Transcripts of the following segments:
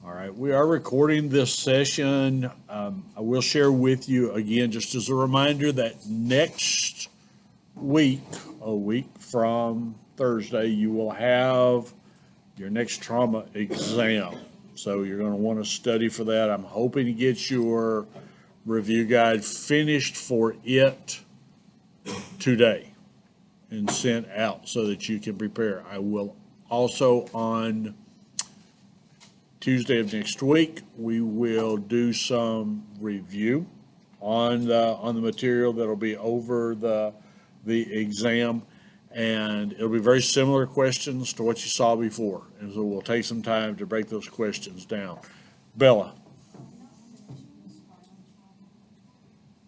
All right, we are recording this session. I will share with you again, just as a reminder, that next week, a week from Thursday, you will have your next trauma exam. So you're going to want to study for that. I'm hoping to get your review guide finished for it today and sent out so that you can prepare. I will also on Tuesday of next week, we will do some review on the material that'll be over the exam, and it'll be very similar questions to what you saw before. And so we'll take some time to break those questions down. Bella,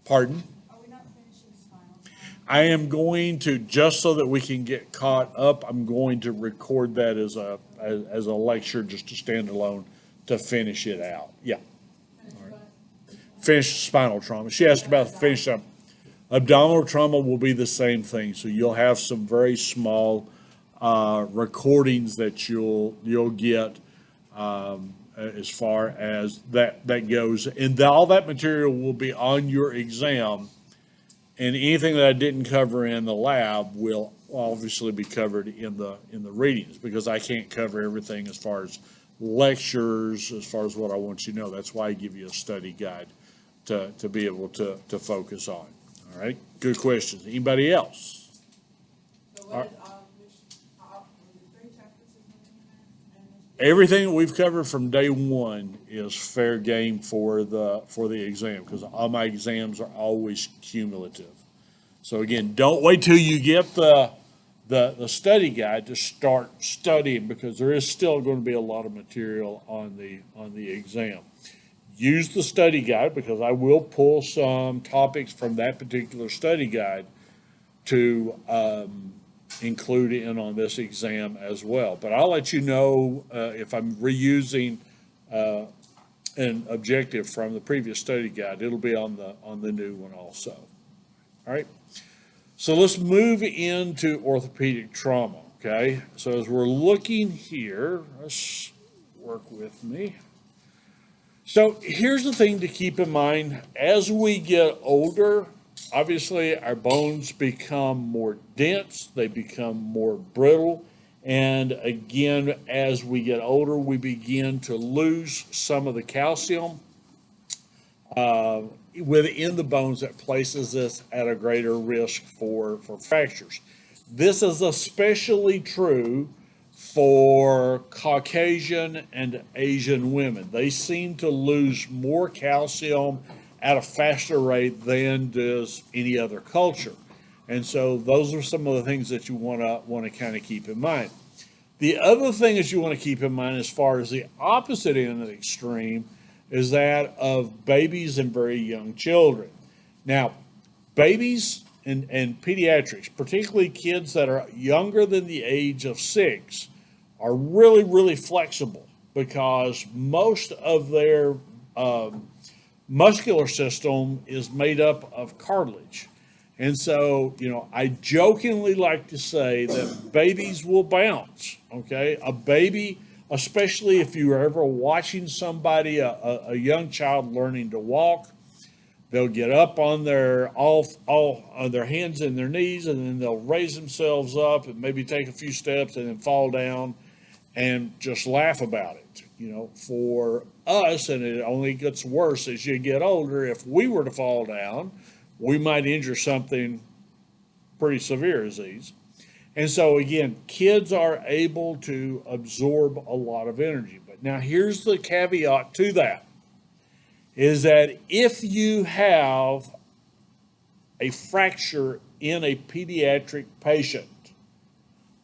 pardon? I am going to, just so that we can get caught up, I'm going to record that as a lecture, just a standalone to finish it out. Yeah. All right. Finish spinal trauma. She asked about finish up. Abdominal trauma will be the same thing. So you'll have some very small recordings that you'll get as far as that goes, and all that material will be on your exam. And anything that I didn't cover in the lab will obviously be covered in the readings, because I can't cover everything as far as lectures, as far as what I want you to know. That's why I give you a study guide to be able to focus on. All right, good questions. Anybody else? Everything that we've covered from day one is fair game for the exam, because all my exams are always cumulative. So again, don't wait till you get the study guide to start studying, because there is still going to be a lot of material on the exam. Use the study guide, because I will pull some topics from that particular study guide to include in on this exam as well. But I'll let you know if I'm reusing an objective from the previous study guide. It'll be on the new one also. All right. So let's move into orthopedic trauma. Okay. So as we're looking here, let's work with me. So here's the thing to keep in mind: as we get older, obviously our bones become more dense, they become more brittle, and again, as we get older, we begin to lose some of the calcium within the bones that places us at a greater risk for fractures. This is especially true for Caucasian and Asian women. They seem to lose more calcium at a faster rate than does any other culture. And so those are some of the things that you want to kind of keep in mind. The other thing that you want to keep in mind, as far as the opposite end of the extreme, is that of babies and very young children. Now, babies and pediatrics, particularly kids that are younger than the age of 6, are really, really flexible, because most of their muscular system is made up of cartilage. And so, I jokingly like to say that babies will bounce, okay? A baby, especially if you are ever watching somebody, a young child learning to walk, they'll get up on their all on their hands and their knees, and then they'll raise themselves up and maybe take a few steps and then fall down and just laugh about it. For us, and it only gets worse as you get older, if we were to fall down, we might injure something pretty severe as these. And so again, kids are able to absorb a lot of energy. But now here's the caveat to that, is that if you have a fracture in a pediatric patient,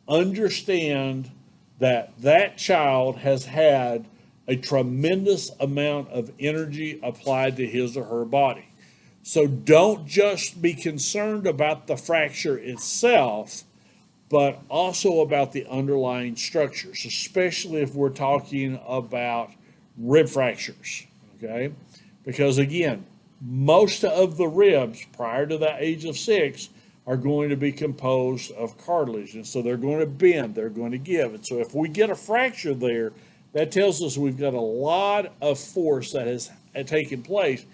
understand that child has had a tremendous amount of energy applied to his or her body. So don't just be concerned about the fracture itself, but also about the underlying structures, especially if we're talking about rib fractures, okay? Because again, most of the ribs prior to the age of 6 are going to be composed of cartilage. And so they're going to bend, they're going to give. And so if we get a fracture there, That tells us we've got a lot of force that has taken place.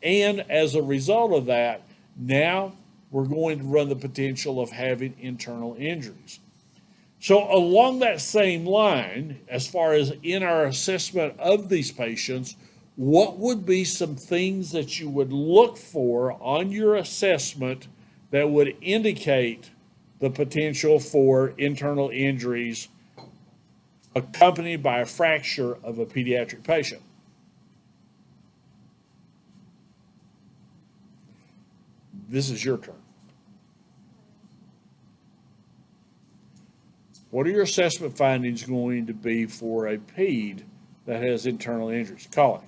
And as a result of that, now we're going to run the potential of having internal injuries. So along that same line, as far as in our assessment of these patients, what would be some things that you would look for on your assessment that would indicate the potential for internal injuries accompanied by a fracture of a pediatric patient? This is your turn. What are your assessment findings going to be for a ped that has internal injuries? Colin.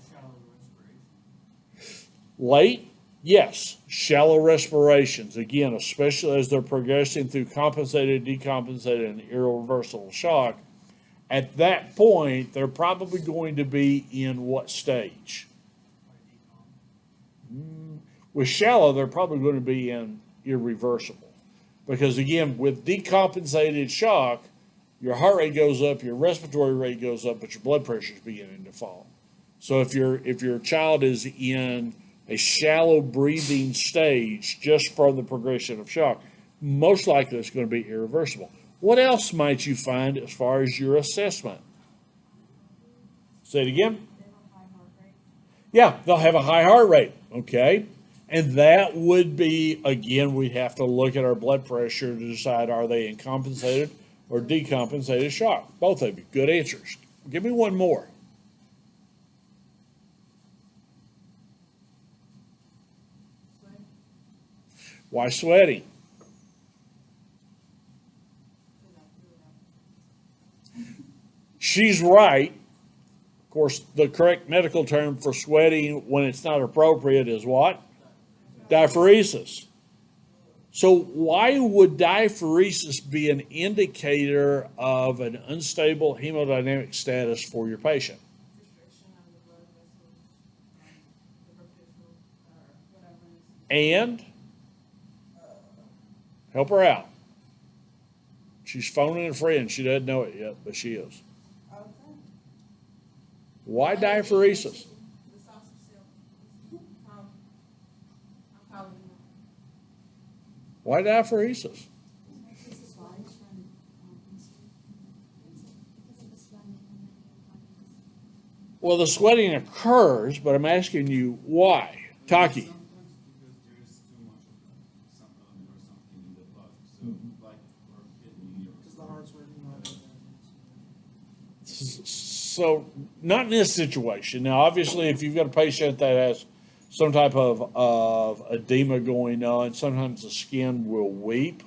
Late? Yes. Shallow respirations. Again, especially as they're progressing through compensated, decompensated, and irreversible shock. At that point, they're probably going to be in what stage? With shallow, they're probably going to be in irreversible. Because again, with decompensated shock, your heart rate goes up, your respiratory rate goes up, but your blood pressure is beginning to fall. So if your child is in a shallow breathing stage just from the progression of shock, most likely it's going to be irreversible. What else might you find as far as your assessment? Say it again. Yeah, they'll have a high heart rate, okay? And that would be, again, we'd have to look at our blood pressure to decide are they in compensated or decompensated shock. Both of you, good answers. Give me one more. Why sweating? She's right. Of course, the correct medical term for sweating when it's not appropriate is what? Diaphoresis. So why would diaphoresis be an indicator of an unstable hemodynamic status for your patient? And help her out. She's phoning a friend. She doesn't know it yet, but she is. Why diaphoresis? Why diaphoresis? Well, the sweating occurs, but I'm asking you why. Taki. So, not in this situation. Now, obviously, if you've got a patient that has some type of edema going on, sometimes the skin will weep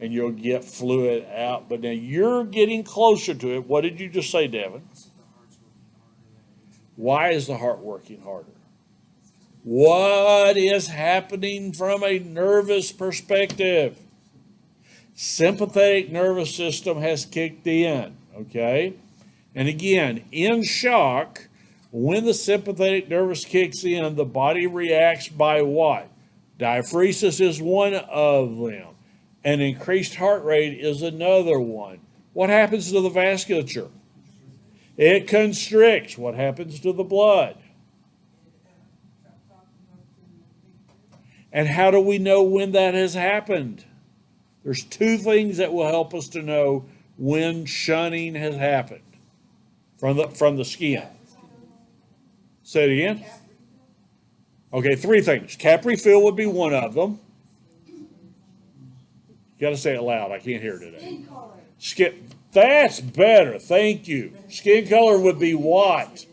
and you'll get fluid out. But now you're getting closer to it. What did you just say, Devin? Why is the heart working harder? What is happening from a nervous perspective? Sympathetic nervous system has kicked in, okay? And again, in shock, when the sympathetic nervous kicks in, the body reacts by what? Diaphoresis is one of them. An increased heart rate is another one. What happens to the vasculature? It constricts. What happens to the blood? And how do we know when that has happened? There's two things that will help us to know when shunning has happened from the skin. Say it again. Okay, three things. Capri fill would be one of them. You got to say it loud. I can't hear today. Skin. That's better. Thank you. Skin color would be what?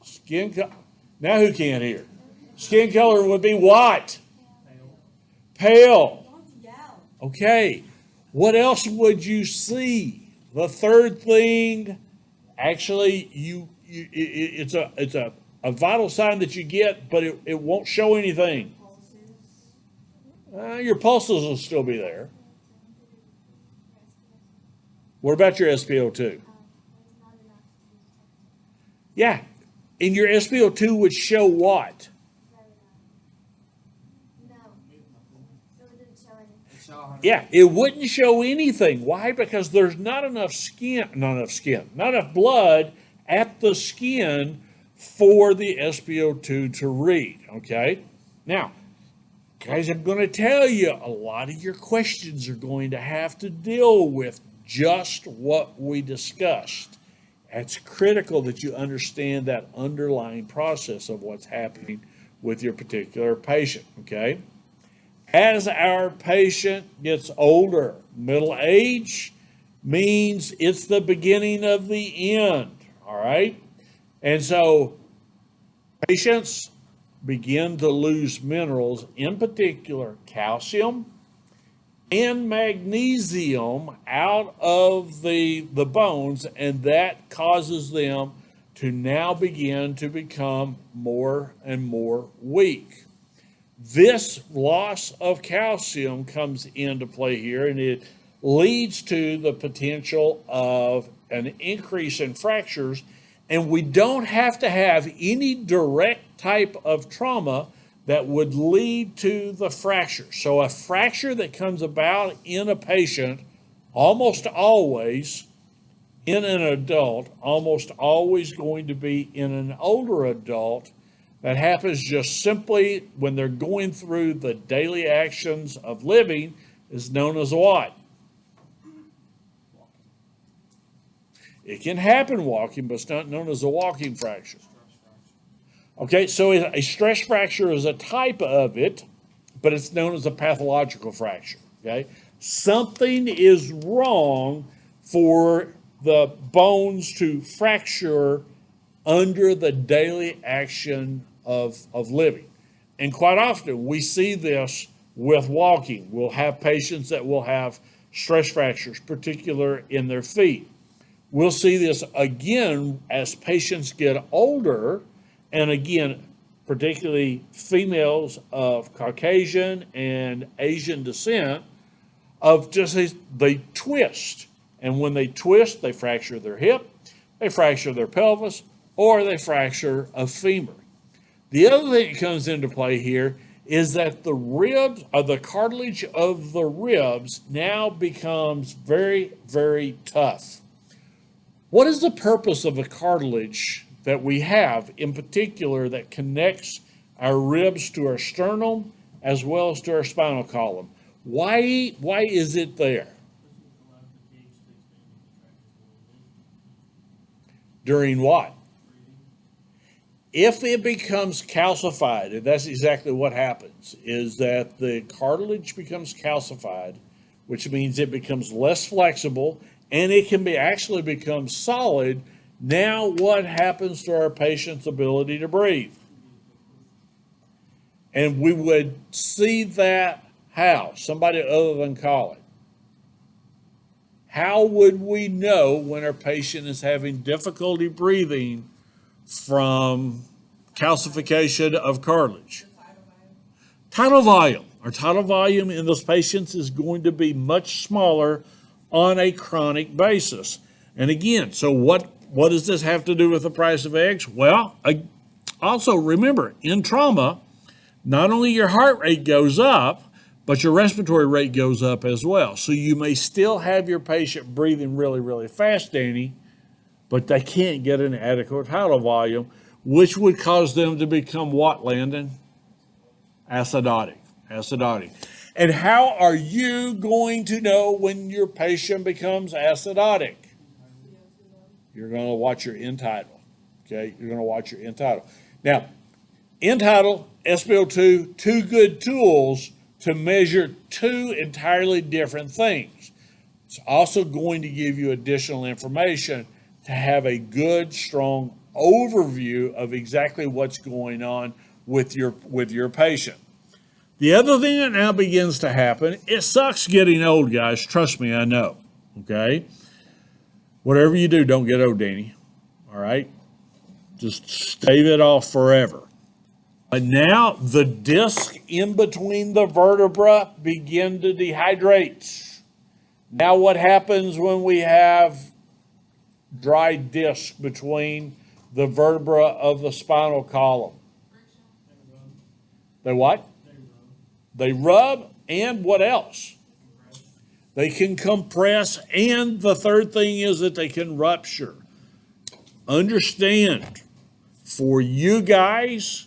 Skin color. Now who can't hear? Skin color would be what? Pale. Okay. What else would you see? The third thing, actually, it's a vital sign that you get, but it won't show anything. Your pulses will still be there. What about your SpO2? Yeah, and your SpO2 would show what? Yeah, it wouldn't show anything. Why? Because there's not enough skin, not enough blood at the skin for the SpO2 to read. Okay? Now, guys, I'm going to tell you a lot of your questions are going to have to deal with just what we discussed. It's critical that you understand that underlying process of what's happening with your particular patient. Okay? As our patient gets older, middle age means it's the beginning of the end, all right? And so patients begin to lose minerals, in particular calcium and magnesium, out of the bones, and that causes them to now begin to become more and more weak. This loss of calcium comes into play here, and it leads to the potential of an increase in fractures. And we don't have to have any direct type of trauma that would lead to the fracture. So, a fracture that comes about in a patient, almost always in an adult, almost always going to be in an older adult. That happens just simply when they're going through the daily actions of living, is known as what? It can happen walking, but it's not known as a walking fracture. Okay, so a stress fracture is a type of it, but it's known as a pathological fracture. Okay, something is wrong for the bones to fracture under the daily action of living. And quite often we see this with walking. We'll have patients that will have stress fractures, particular in their feet. We'll see this again as patients get older, and again, particularly females of Caucasian and Asian descent, of just they twist. And when they twist, they fracture their hip, they fracture their pelvis, or they fracture a femur. The other thing that comes into play here is that the ribs, or the cartilage of the ribs, now becomes very, very tough. What is the purpose of the cartilage that we have, in particular, that connects our ribs to our sternum as well as to our spinal column? Why is it there? During what? If it becomes calcified, and that's exactly what happens, is that the cartilage becomes calcified, which means it becomes less flexible, and it can actually become solid. Now what happens to our patient's ability to breathe? And we would see that how? Somebody other than Colin. How would we know when our patient is having difficulty breathing from calcification of cartilage? Tidal volume. Our tidal volume in those patients is going to be much smaller on a chronic basis. And again, so what does this have to do with the price of eggs? Well, also remember, in trauma, not only your heart rate goes up, but your respiratory rate goes up as well. So you may still have your patient breathing really, really fast, Danny, but they can't get an adequate tidal volume, which would cause them to become what, Landon? Acidotic. And how are you going to know when your patient becomes acidotic? You're going to watch your end tidal. Okay, you're going to watch your end tidal. Now, end tidal, SpO2, two good tools to measure two entirely different things. It's also going to give you additional information to have a good, strong overview of exactly what's going on with your patient. The other thing that now begins to happen, it sucks getting old, guys. Trust me, I know. Okay? Whatever you do, don't get old, Danny. All right? Just stave it off forever. But now the disc in between the vertebra begin to dehydrate. Now what happens when we have dry disc between the vertebra of the spinal column? They what? They rub, and what else? they can compress, and the third thing is that they can rupture. Understand, for you guys,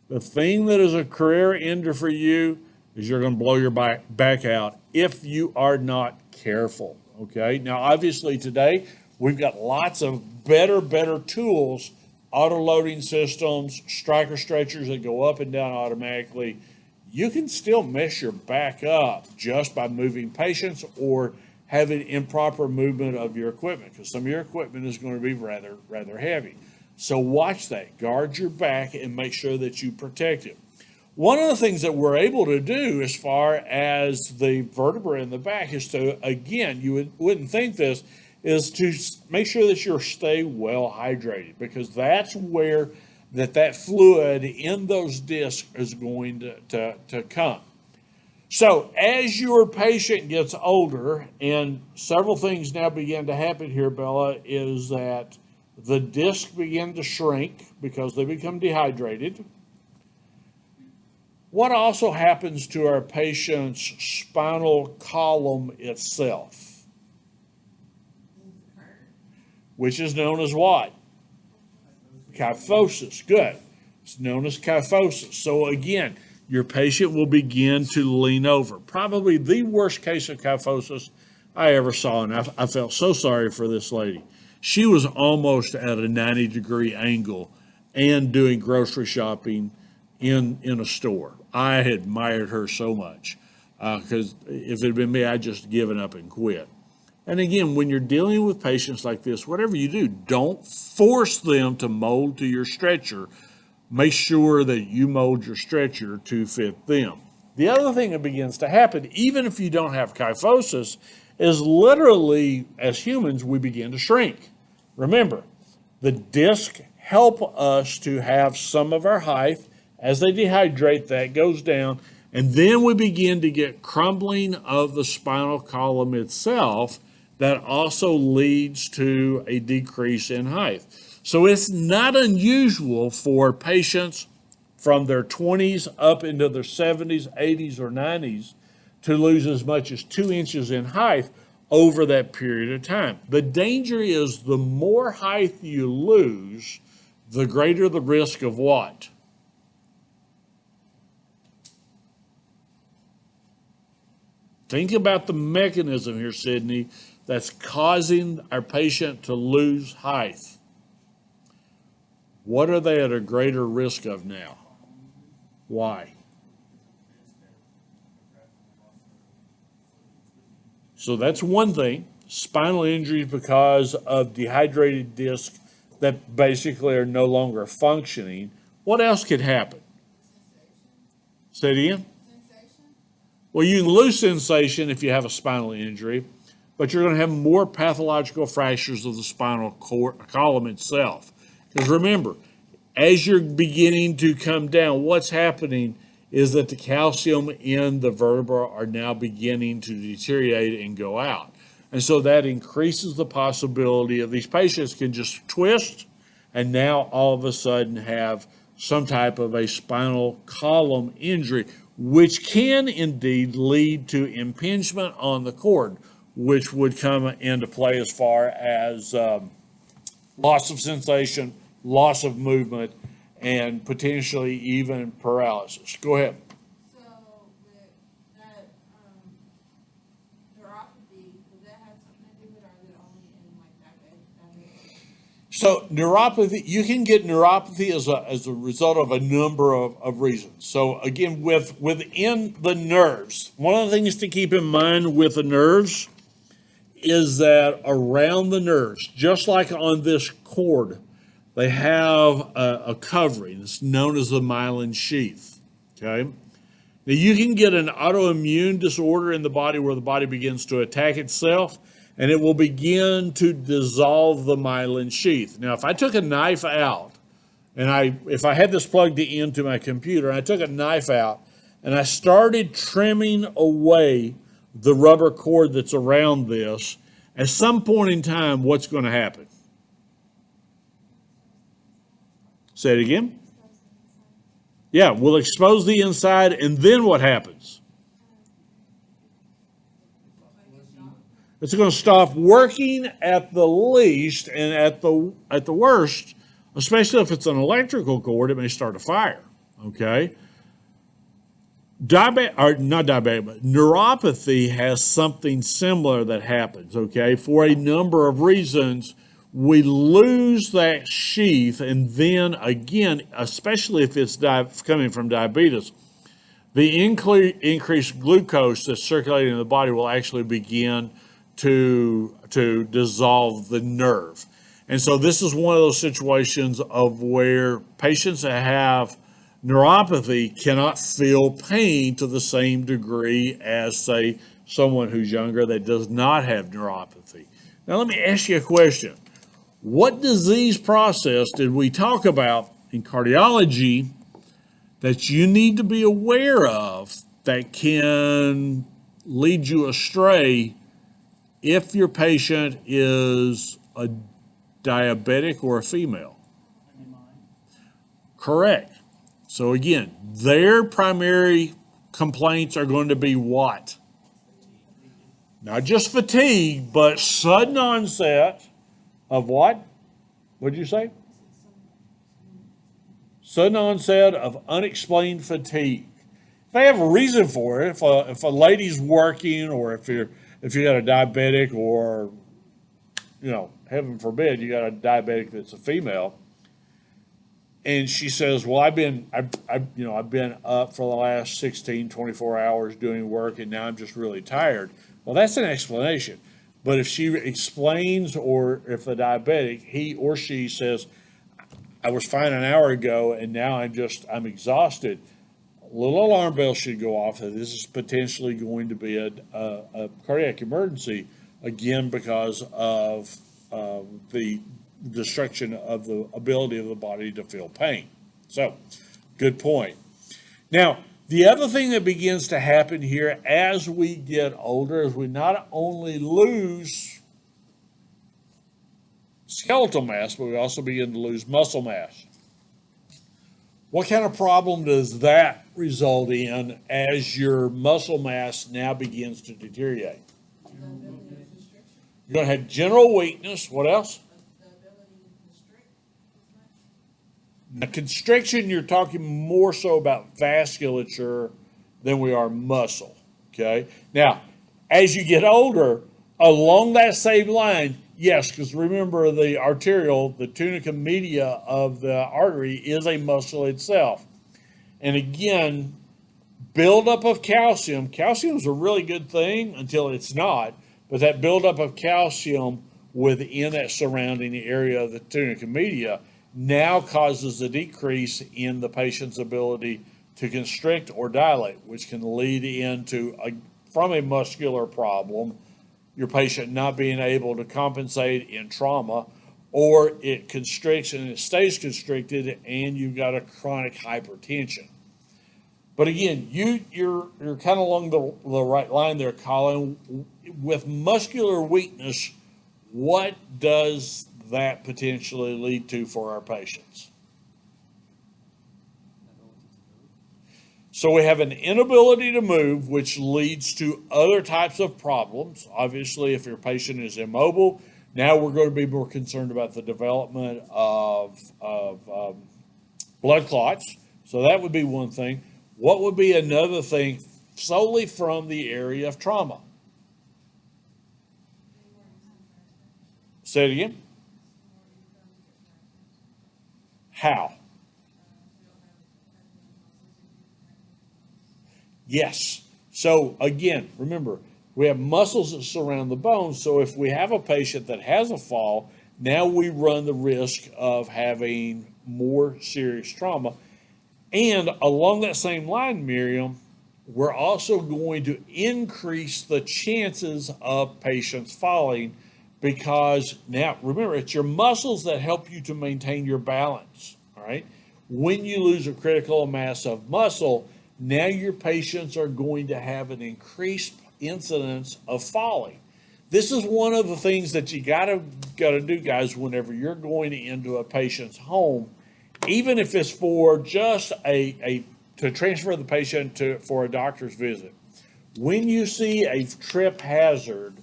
the thing that is a career ender for you is you're going to blow your back out if you are not careful. Okay. Now, obviously, today we've got lots of better tools, auto loading systems, striker stretchers that go up and down automatically. You can still mess your back up just by moving patients or having improper movement of your equipment, because some of your equipment is going to be rather heavy. So watch that, guard your back, and make sure that you protect it. One of the things that we're able to do as far as the vertebra in the back is to, again, you wouldn't think this, is to make sure that you stay well hydrated, because that's where that fluid in those discs is going to come. So as your patient gets older, and several things now begin to happen here, Bella, is that the discs begin to shrink because they become dehydrated. What also happens to our patient's spinal column itself? Which is known as what? Kyphosis. Good. It's known as kyphosis. So again, your patient will begin to lean over. Probably the worst case of kyphosis I ever saw, and I felt so sorry for this lady. She was almost at a 90-degree angle and doing grocery shopping in a store. I admired her so much, because if it had been me, I'd just given up and quit. And again, when you're dealing with patients like this, whatever you do, don't force them to mold to your stretcher. Make sure that you mold your stretcher to fit them. The other thing that begins to happen, even if you don't have kyphosis, is literally, as humans, we begin to shrink. Remember, the discs help us to have some of our height. As they dehydrate, that goes down, and then we begin to get crumbling of the spinal column itself. That also leads to a decrease in height. So it's not unusual for patients from their 20s up into their 70s, 80s, or 90s to lose as much as 2 inches in height over that period of time. The danger is the more height you lose, the greater the risk of what? Think about the mechanism here, Sydney, that's causing our patient to lose height. What are they at a greater risk of now? Why? So that's one thing. Spinal injuries because of dehydrated discs that basically are no longer functioning. What else could happen? Say it again. Well, you can lose sensation if you have a spinal injury, but you're going to have more pathological fractures of the spinal column itself. Because remember, as you're beginning to come down, what's happening is that the calcium in the vertebra are now beginning to deteriorate and go out. And so that increases the possibility of these patients can just twist and now all of a sudden have some type of a spinal column injury, which can indeed lead to impingement on the cord, which would come into play as far as loss of sensation, loss of movement, and potentially even paralysis. Go ahead. So with that neuropathy, does that have something to do with it, or is it only in like that? So neuropathy, you can get neuropathy as a result of a number of reasons. So again, within the nerves, one of the things to keep in mind with the nerves is that around the nerves, just like on this cord, they have a covering. It's known as the myelin sheath. Okay. Now you can get an autoimmune disorder in the body where the body begins to attack itself, and it will begin to dissolve the myelin sheath. Now, if I took a knife out, and if I had this plugged into my computer, and I took a knife out, and I started trimming away the rubber cord that's around this, at some point in time, what's going to happen? Say it again. Yeah, we'll expose the inside, and then what happens? It's going to stop working at the least, and at the worst, especially if it's an electrical cord, it may start a fire. Okay. Diabetic, or not diabetic, but neuropathy has something similar that happens, okay? For a number of reasons, we lose that sheath, and then again, especially if it's coming from diabetes, the increased glucose that's circulating in the body will actually begin to dissolve the nerve. And so this is one of those situations of where patients that have neuropathy cannot feel pain to the same degree as, say, someone who's younger that does not have neuropathy. Now, let me ask you a question. What disease process did we talk about in cardiology that you need to be aware of that can lead you astray if your patient is a diabetic or a female? Correct. So again, their primary complaints are going to be what? Not just fatigue, but sudden onset of what? What did you say? Sudden onset of unexplained fatigue. They have a reason for it. If a lady's working, or if you got a diabetic, or heaven forbid, you got a diabetic that's a female, and she says, well, I've been up for the last 16, 24 hours doing work, and now I'm just really tired. Well, that's an explanation. But if she explains, or if the diabetic, he or she says, I was fine an hour ago and now I'm exhausted, a little alarm bell should go off that this is potentially going to be a cardiac emergency, again, because of the destruction of the ability of the body to feel pain. So, good point. Now, the other thing that begins to happen here as we get older is we not only lose skeletal mass, but we also begin to lose muscle mass. What kind of problem does that result in as your muscle mass now begins to deteriorate? You're going to have general weakness. What else? Now, constriction, you're talking more so about vasculature than we are muscle, okay? Now, as you get older, along that same line, yes, because remember the arterial, the tunica media of the artery is a muscle itself. And again, buildup of calcium. Calcium is a really good thing until it's not, but that buildup of calcium within that surrounding area of the tunica media now causes a decrease in the patient's ability to constrict or dilate, which can lead into, from a muscular problem, your patient not being able to compensate in trauma, or it constricts and it stays constricted and you've got a chronic hypertension. But again, you're kind of along the right line there, Colin. With muscular weakness, what does that potentially lead to for our patients? So we have an inability to move, which leads to other types of problems. Obviously, if your patient is immobile, now we're going to be more concerned about the development of blood clots. So that would be one thing. What would be another thing solely from the area of trauma? Say it again. How? Yes. So again, remember, we have muscles that surround the bones. So if we have a patient that has a fall, now we run the risk of having more serious trauma. And along that same line, Miriam, we're also going to increase the chances of patients falling, because now, remember, it's your muscles that help you to maintain your balance, all right? When you lose a critical mass of muscle, now your patients are going to have an increased incidence of falling. This is one of the things that you gotta do, guys, whenever you're going into a patient's home, even if it's for just to transfer the patient for a doctor's visit. When you see a trip hazard,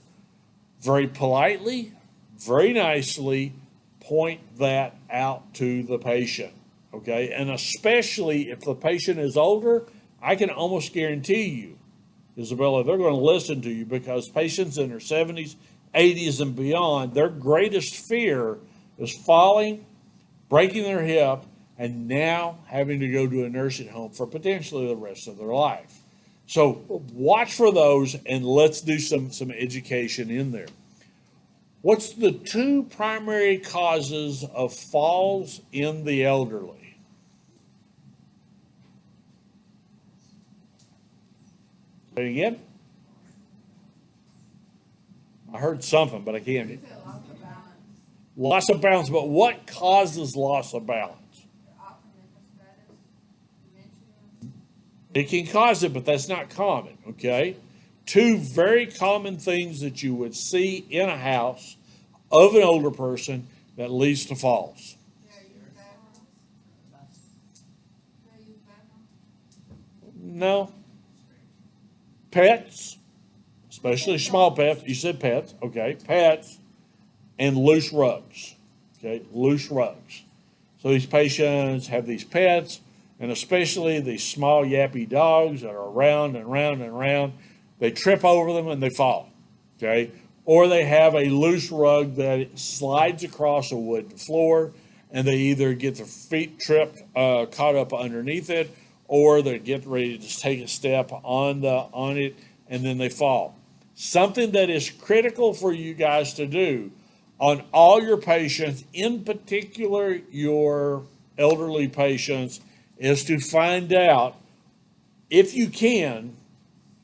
very politely, very nicely point that out to the patient, okay? And especially if the patient is older, I can almost guarantee you, Isabella, they're going to listen to you, because patients in their 70s, 80s, and beyond, their greatest fear is falling, breaking their hip, and now having to go to a nursing home for potentially the rest of their life. So watch for those, and let's do some education in there. What's the two primary causes of falls in the elderly? Say it again. I heard something, but I can't. You said loss of balance. Loss of balance, but what causes loss of balance? Often mental status, dementia. It can cause it, but that's not common, okay? Two very common things that you would see in a house of an older person that leads to falls. They use bathrooms. They use bathrooms. No. Pets, especially small pets. You said pets, okay? Pets and loose rugs, okay? Loose rugs. So these patients have these pets, and especially these small yappy dogs that are around and round and round. They trip over them and they fall, okay? Or they have a loose rug that slides across a wooden floor, and they either get their feet caught up underneath it, or they get ready to just take a step on it, and then they fall. Something that is critical for you guys to do on all your patients, in particular your elderly patients, is to find out, if you can,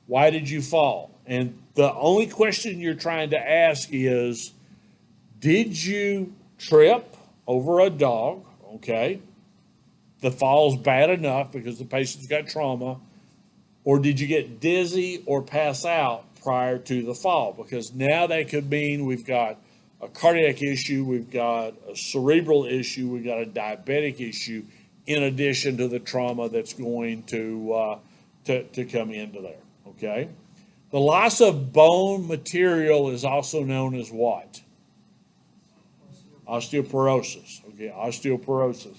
why did you fall? And the only question you're trying to ask is, did you trip over a dog? Okay. The fall's bad enough because the patient's got trauma. Or did you get dizzy or pass out prior to the fall? Because now that could mean we've got a cardiac issue, we've got a cerebral issue, we've got a diabetic issue, in addition to the trauma that's going to come into there, okay? The loss of bone material is also known as what? Osteoporosis, okay, osteoporosis.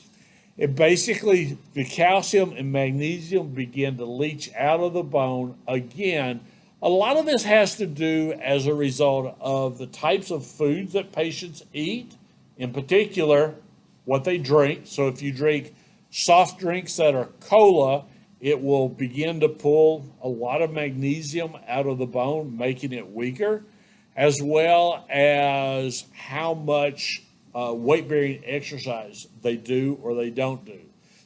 It basically, the calcium and magnesium begin to leach out of the bone. Again, a lot of this has to do as a result of the types of foods that patients eat, in particular, what they drink. So if you drink soft drinks that are cola, it will begin to pull a lot of magnesium out of the bone, making it weaker, as well as how much weight-bearing exercise they do or they don't do.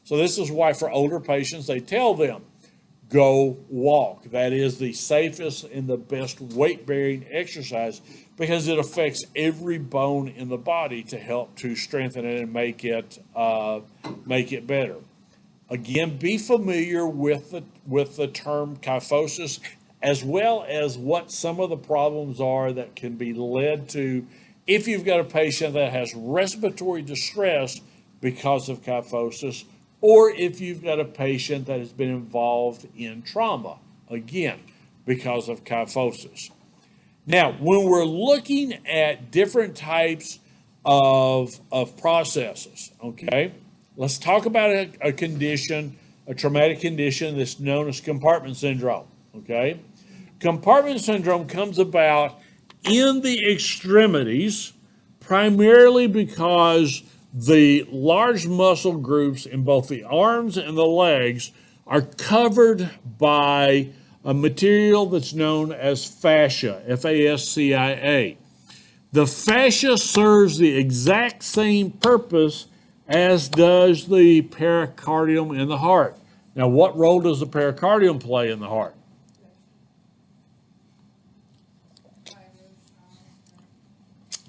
So this is why for older patients, they tell them, go walk. That is the safest and the best weight-bearing exercise, because it affects every bone in the body to help to strengthen it and make it better. Again, be familiar with the term kyphosis, as well as what some of the problems are that can be led to if you've got a patient that has respiratory distress because of kyphosis, or if you've got a patient that has been involved in trauma, again, because of kyphosis. Now, when we're looking at different types of processes, okay, let's talk about a condition, a traumatic condition that's known as compartment syndrome, okay? Compartment syndrome comes about in the extremities, primarily because the large muscle groups in both the arms and the legs are covered by a material that's known as fascia, Fascia. The fascia serves the exact same purpose as does the pericardium in the heart. Now, what role does the pericardium play in the heart?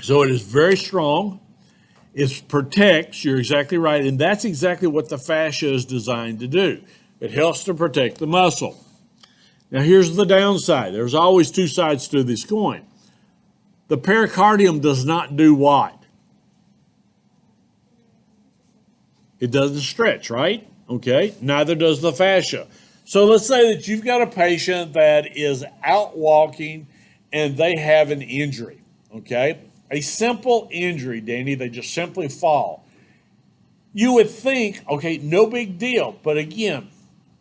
So it is very strong. It protects, you're exactly right, and that's exactly what the fascia is designed to do. It helps to protect the muscle. Now here's the downside. There's always two sides to this coin. The pericardium does not do what? It doesn't stretch, right? Okay, neither does the fascia. So let's say that you've got a patient that is out walking and they have an injury. okay? A simple injury, Danny, they just simply fall. You would think, okay, no big deal. But again,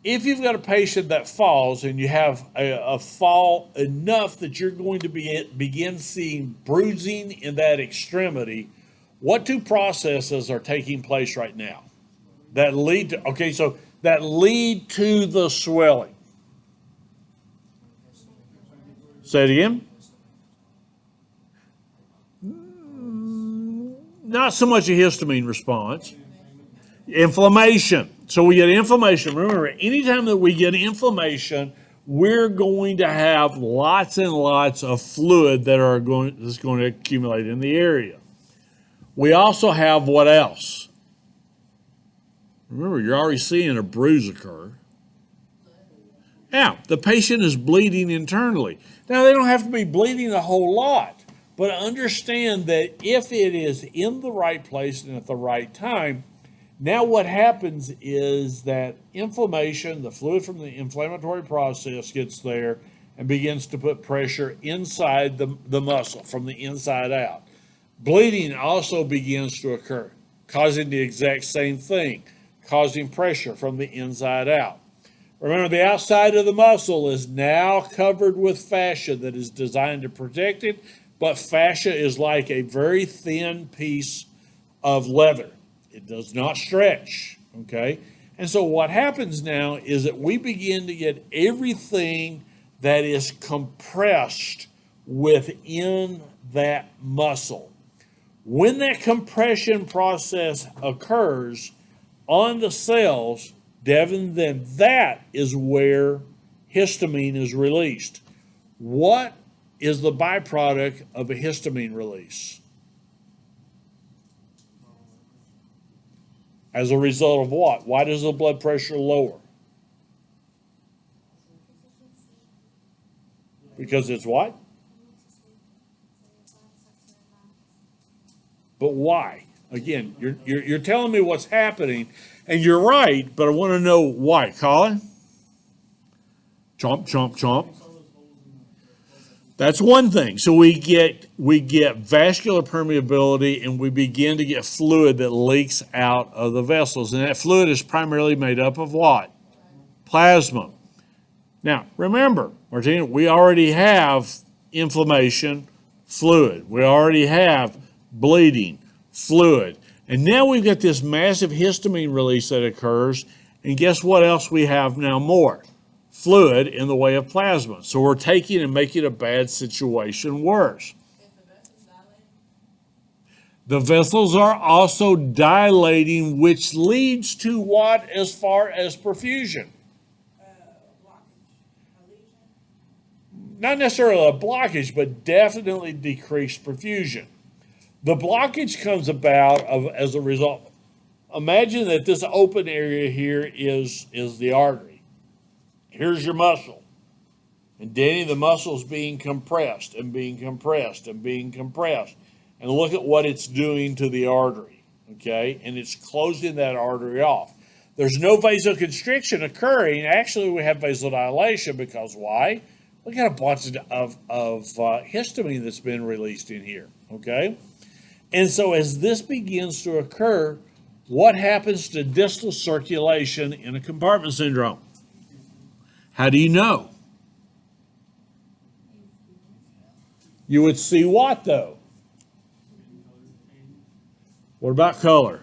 if you've got a patient that falls and you have a fall enough that you're going to begin seeing bruising in that extremity, what two processes are taking place right now that lead to, okay, so that lead to the swelling? Say it again. Not so much a histamine response. Inflammation. So we get inflammation. Remember, anytime that we get inflammation, we're going to have lots and lots of fluid that's going to accumulate in the area. We also have what else? Remember, you're already seeing a bruise occur. Now, the patient is bleeding internally. Now, they don't have to be bleeding a whole lot, but understand that if it is in the right place and at the right time, now what happens is that inflammation, the fluid from the inflammatory process gets there and begins to put pressure inside the muscle from the inside out. Bleeding also begins to occur, causing the exact same thing, causing pressure from the inside out. Remember, the outside of the muscle is now covered with fascia that is designed to protect it, but fascia is like a very thin piece of leather. It does not stretch, okay? And so what happens now is that we begin to get everything that is compressed within that muscle. When that compression process occurs on the cells, Devin, then that is where histamine is released. What is the byproduct of a histamine release? As a result of what? Why does the blood pressure lower? Because it's what? But why? Again, you're telling me what's happening, and you're right, but I want to know why. Colin? Chomp, chomp, chomp. That's one thing. So we get vascular permeability, and we begin to get fluid that leaks out of the vessels. And that fluid is primarily made up of what? Plasma. Now, remember, Martina, we already have inflammation, fluid. We already have bleeding, fluid. And now we've got this massive histamine release that occurs. And guess what else we have now more? Fluid in the way of plasma. So we're taking and making a bad situation worse. The vessels are also dilating, which leads to what as far as perfusion? Not necessarily a blockage, but definitely decreased perfusion. The blockage comes about as a result. Imagine that this open area here is the artery. Here's your muscle. And Danny, the muscle's being compressed and being compressed and being compressed. And look at what it's doing to the artery, okay? And it's closing that artery off. There's no vasoconstriction occurring. Actually, we have vasodilation because why? We got a bunch of histamine that's been released in here, okay? And so as this begins to occur, what happens to distal circulation in a compartment syndrome? How do you know? You would see what, though? What about color?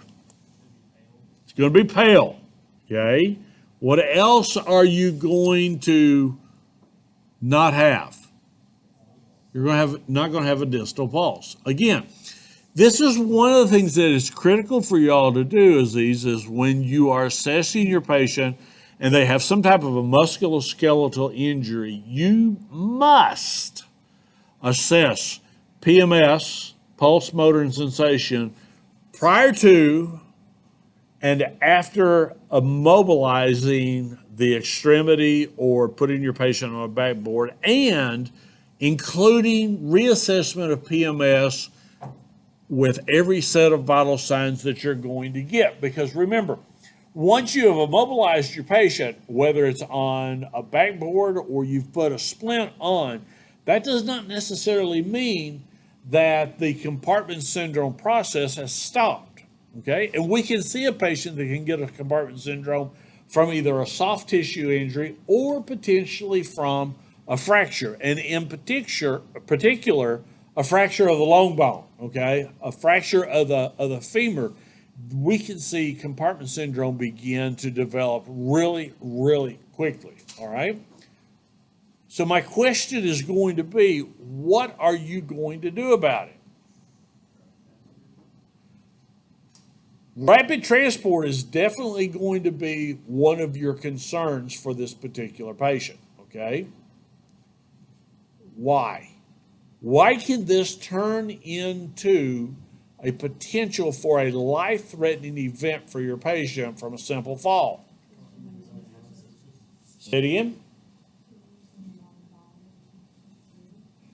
It's going to be pale, okay? What else are you going to not have? You're not going to have a distal pulse. Again, this is one of the things that is critical for y'all to do is when you are assessing your patient and they have some type of a musculoskeletal injury, you must assess PMS, pulse, motor, and sensation prior to and after immobilizing the extremity or putting your patient on a backboard, and including reassessment of PMS with every set of vital signs that you're going to get. Because remember, once you have immobilized your patient, whether it's on a backboard or you've put a splint on, that does not necessarily mean that the compartment syndrome process has stopped, okay? And we can see a patient that can get a compartment syndrome from either a soft tissue injury or potentially from a fracture, and in particular, a fracture of the long bone, okay? A fracture of the femur. We can see compartment syndrome begin to develop really, really quickly, all right? So my question is going to be, what are you going to do about it? Rapid transport is definitely going to be one of your concerns for this particular patient, okay? Why? Why can this turn into a potential for a life-threatening event for your patient from a simple fall? Say it again.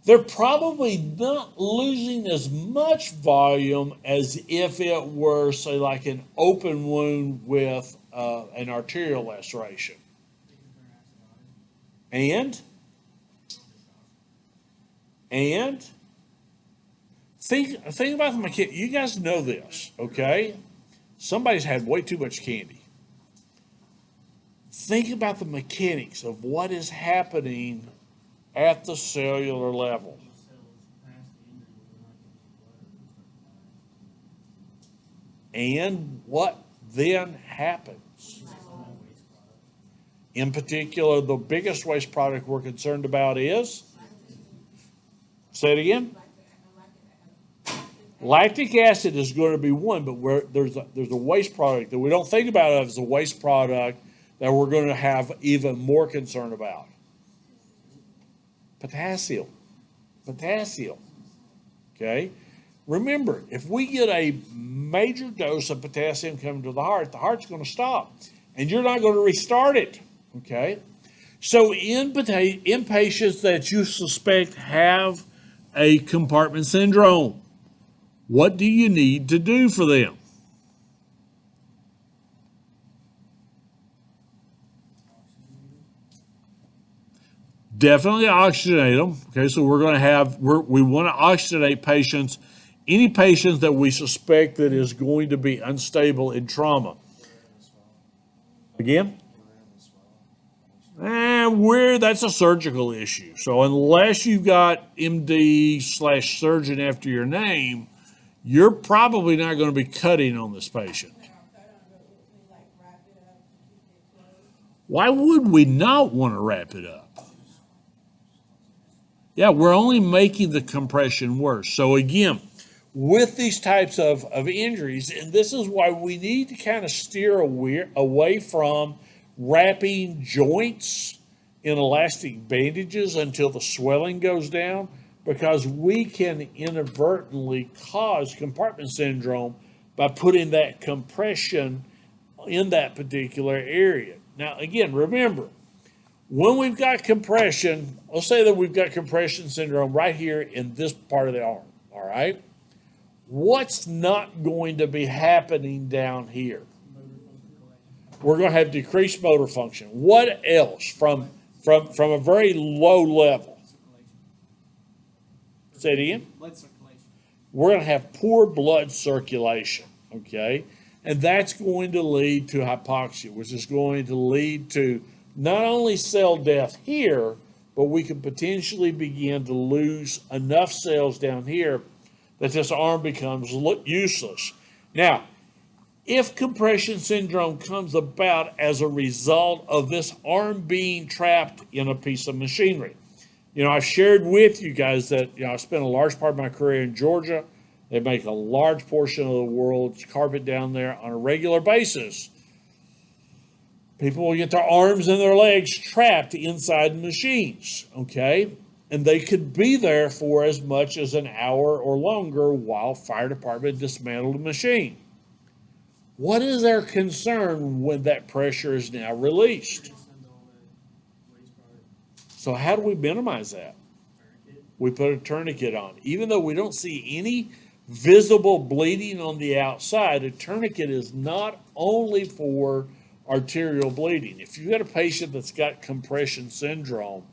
They're probably not losing as much volume as if it were, say, like an open wound with an arterial laceration. And think about the mechanics. You guys know this, okay? Somebody's had way too much candy. Think about the mechanics of what is happening at the cellular level. And what then happens? In particular, the biggest waste product we're concerned about is? Say it again. Lactic acid is going to be one, but there's a waste product that we don't think about as a waste product that we're going to have even more concern about. Potassium. Okay? Remember, if we get a major dose of potassium coming to the heart's going to stop, and you're not going to restart it. Okay? So in patients that you suspect have a compartment syndrome, what do you need to do for them? Definitely oxygenate them. Okay, so we're going to have, we want to oxygenate patients, any patients that we suspect that is going to be unstable in trauma. Again? That's a surgical issue. So unless you've got MD/surgeon after your name, you're probably not going to be cutting on this patient. Why would we not want to wrap it up? Yeah, we're only making the compression worse. So again, with these types of injuries, and this is why we need to kind of steer away from wrapping joints in elastic bandages until the swelling goes down, because we can inadvertently cause compartment syndrome by putting that compression in that particular area. Now, again, remember, when we've got compression, let's say that we've got compression syndrome right here in this part of the arm, all right? What's not going to be happening down here? We're going to have decreased motor function. What else from a very low level? Say it again? Blood circulation. We're going to have poor blood circulation, okay? And that's going to lead to hypoxia, which is going to lead to not only cell death here, but we could potentially begin to lose enough cells down here that this arm becomes useless. Now, if compression syndrome comes about as a result of this arm being trapped in a piece of machinery, I've shared with you guys that, I spent a large part of my career in Georgia. They make a large portion of the world's carpet down there on a regular basis. People will get their arms and their legs trapped inside machines, okay? And they could be there for as much as an hour or longer while fire department dismantled the machine. What is their concern when that pressure is now released? So how do we minimize that? We put a tourniquet on. Even though we don't see any visible bleeding on the outside, a tourniquet is not only for arterial bleeding. If you've got a patient that's got compression syndrome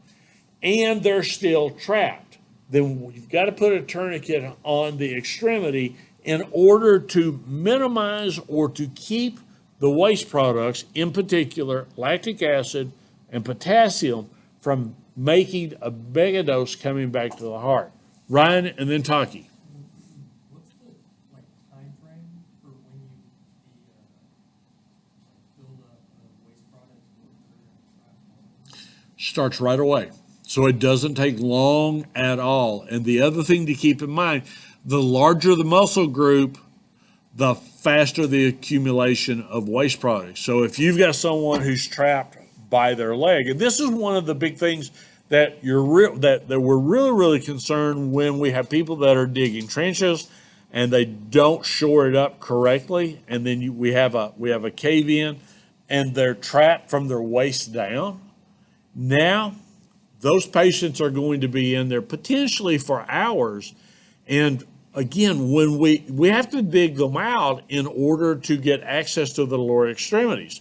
and they're still trapped, then you've got to put a tourniquet on the extremity in order to minimize or to keep the waste products, in particular lactic acid and potassium, from making a megadose coming back to the heart. Ryan and then Taki. What's the time frame for when you build up waste products or Starts right away. So it doesn't take long at all. And the other thing to keep in mind, the larger the muscle group, the faster the accumulation of waste products. So if you've got someone who's trapped by their leg, and this is one of the big things that that we're really concerned when we have people that are digging trenches and they don't shore it up correctly, and then we have a cave in, and they're trapped from their waist down. Now, those patients are going to be in there potentially for hours, and again, when we have to dig them out in order to get access to the lower extremities.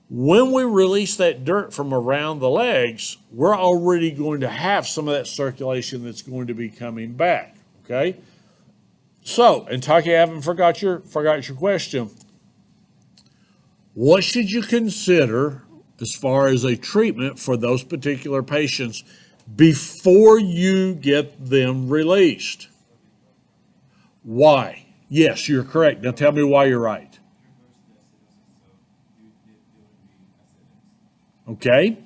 When we release that dirt from around the legs, we're already going to have some of that circulation that's going to be coming back. Okay. So, and Taki, I haven't forgot your question. What should you consider as far as a treatment for those particular patients before you get them released? Why? Yes, you're correct. Now tell me why you're right. Okay?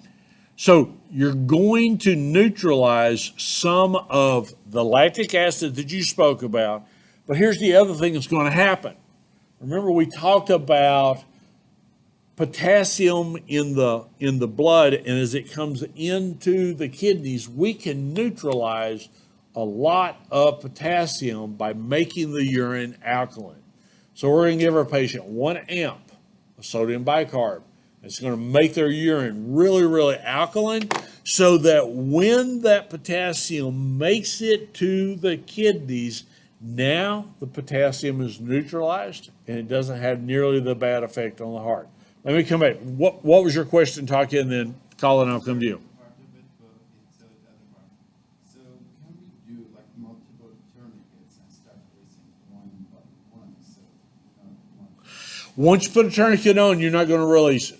So you're going to neutralize some of the lactic acid that you spoke about, but here's the other thing that's going to happen. Remember, we talked about potassium in the blood, and as it comes into the kidneys, we can neutralize a lot of potassium by making the urine alkaline. So we're going to give our patient 1 amp of sodium bicarb. It's going to make their urine really alkaline, so that when that potassium makes it to the kidneys, now the potassium is neutralized and it doesn't have nearly the bad effect on the heart. Let me come back. What was your question, Taki, and then Colin, I'll come to you. Part of it, but it's the other part. So can we do like multiple tourniquets and start releasing one by one? So one. Once you put a tourniquet on, you're not going to release it.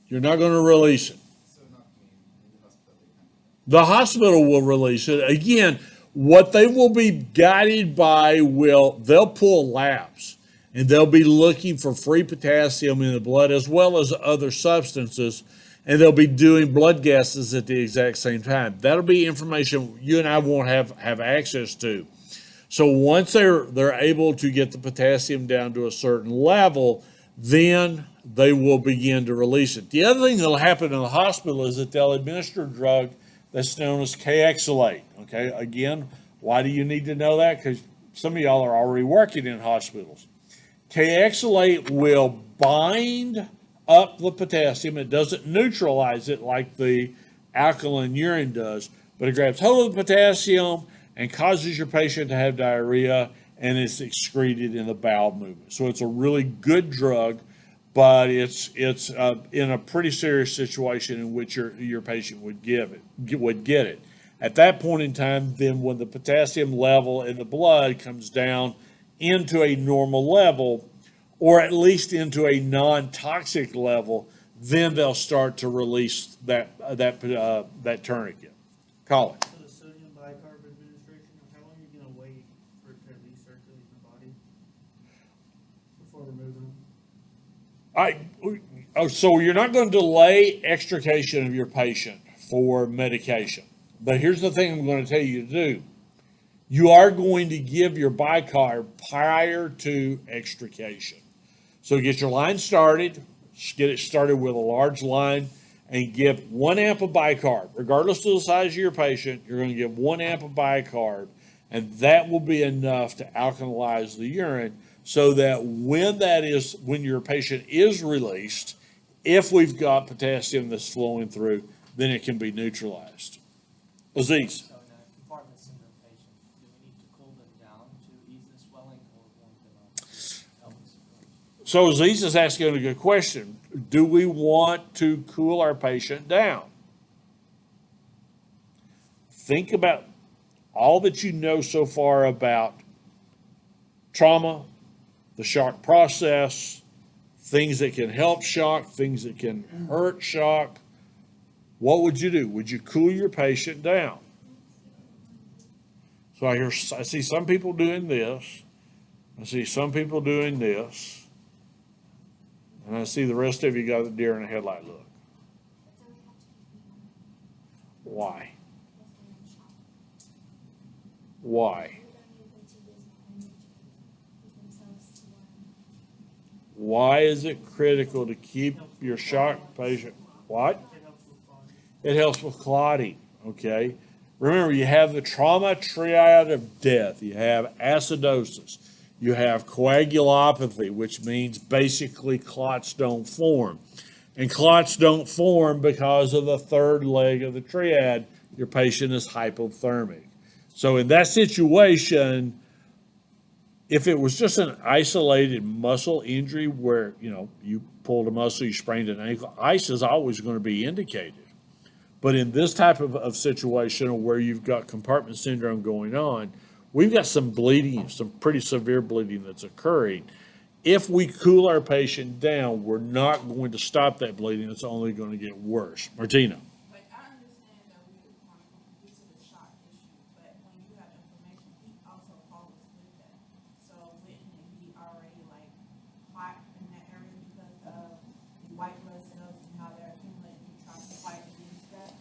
You're not going to release it. So not me in the hospital. They can. The hospital will release it. Again, what they will be guided by they'll pull labs, and they'll be looking for free potassium in the blood as well as other substances, and they'll be doing blood gases at the exact same time. That'll be information you and I won't have access to. So once they're able to get the potassium down to a certain level, then they will begin to release it. The other thing that'll happen in the hospital is that they'll administer a drug that's known as K-exolate. Okay, again, why do you need to know that? Because some of y'all are already working in hospitals. K-exolate will bind up the potassium. It doesn't neutralize it like the alkaline urine does, but it grabs hold of the potassium and causes your patient to have diarrhea, and it's excreted in the bowel movement. So it's a really good drug, but it's in a pretty serious situation in which your patient would get it. At that point in time, then when the potassium level in the blood comes down into a normal level, or at least into a non-toxic level, then they'll start to release that tourniquet. Colin. So the sodium bicarb administration, how long are you going to wait for it to at least circulate in the body before removing them? So you're not going to delay extrication of your patient for medication. But here's the thing I'm going to tell you to do. You are going to give your bicarb prior to extrication. So get your line started, get it started with a large line, and give 1 amp of bicarb. Regardless of the size of your patient, you're going to give 1 amp of bicarb, and that will be enough to alkalize the urine, so that when your patient is released, if we've got potassium that's flowing through, then it can be neutralized. Aziz. So in a compartment syndrome patient, do we need to cool them down to ease the swelling or warm them up to help the circulation? So Aziz is asking a good question. Do we want to cool our patient down? Think about all that you know so far about trauma, the shock process, things that can help shock, things that can hurt shock, what would you do? Would you cool your patient down? So I see some people doing this. I see some people doing this. And I see the rest of you got the deer in the headlight look. Why? Why? Why is it critical to keep your shock patient? What? It helps with body. It helps with clotting, okay? Remember, you have the trauma triad of death. You have acidosis. You have coagulopathy, which means basically clots don't form. And clots don't form because of the third leg of the triad. Your patient is hypothermic. So in that situation, if it was just an isolated muscle injury where, you pulled a muscle, you sprained an ankle, ice is always going to be indicated. But in this type of situation where you've got compartment syndrome going on, we've got some bleeding, some pretty severe bleeding that's occurring. If we cool our patient down, we're not going to stop that bleeding. It's only going to get worse. Martina. But I understand that we want to get to the shock issue, but when you have inflammation, heat also follows with that. So wouldn't it be already like hot in that area because of the white blood cells and how they're accumulating, you try to fight against that?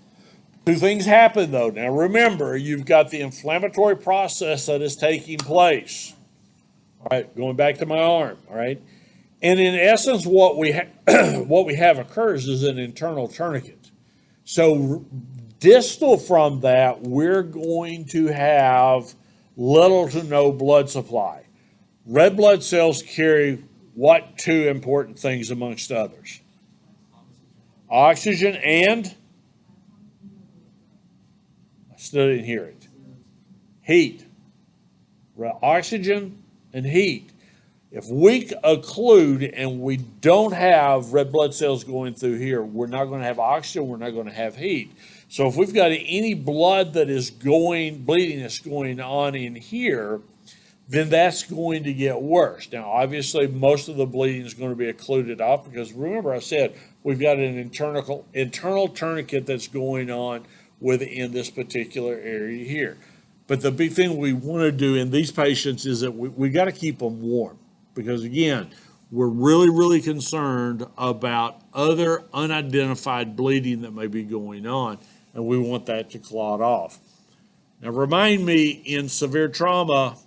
Two things happen though. Now remember, you've got the inflammatory process that is taking place. All right, going back to my arm, all right? And in essence, what we have occurs is an internal tourniquet. So distal from that, we're going to have little to no blood supply. Red blood cells carry what two important things amongst others? Oxygen and? I still didn't hear it. Heat. Oxygen and heat. If we occlude and we don't have red blood cells going through here, we're not going to have oxygen, we're not going to have heat. So if we've got any blood that is bleeding that's going on in here, then that's going to get worse. Now, obviously, most of the bleeding is going to be occluded off because remember I said we've got an internal tourniquet that's going on within this particular area here. But the big thing we want to do in these patients is that we got to keep them warm because, again, we're really, really concerned about other unidentified bleeding that may be going on, and we want that to clot off. Now, remind me, in severe trauma,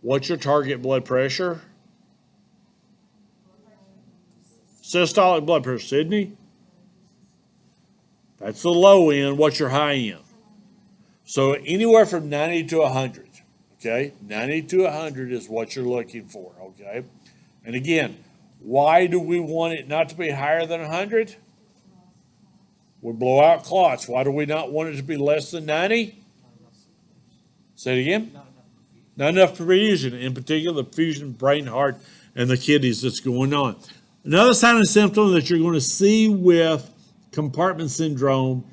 what's your target blood pressure? Systolic blood pressure, Sydney? That's the low end. What's your high end? So anywhere from 90 to 100, okay? 90 to 100 is what you're looking for, okay? And again, why do we want it not to be higher than 100? We blow out clots. Why do we not want it to be less than 90? Say it again? Not enough perfusion, in particular the perfusion, brain, heart, and the kidneys that's going on. Another sign and symptom that you're going to see with compartment syndrome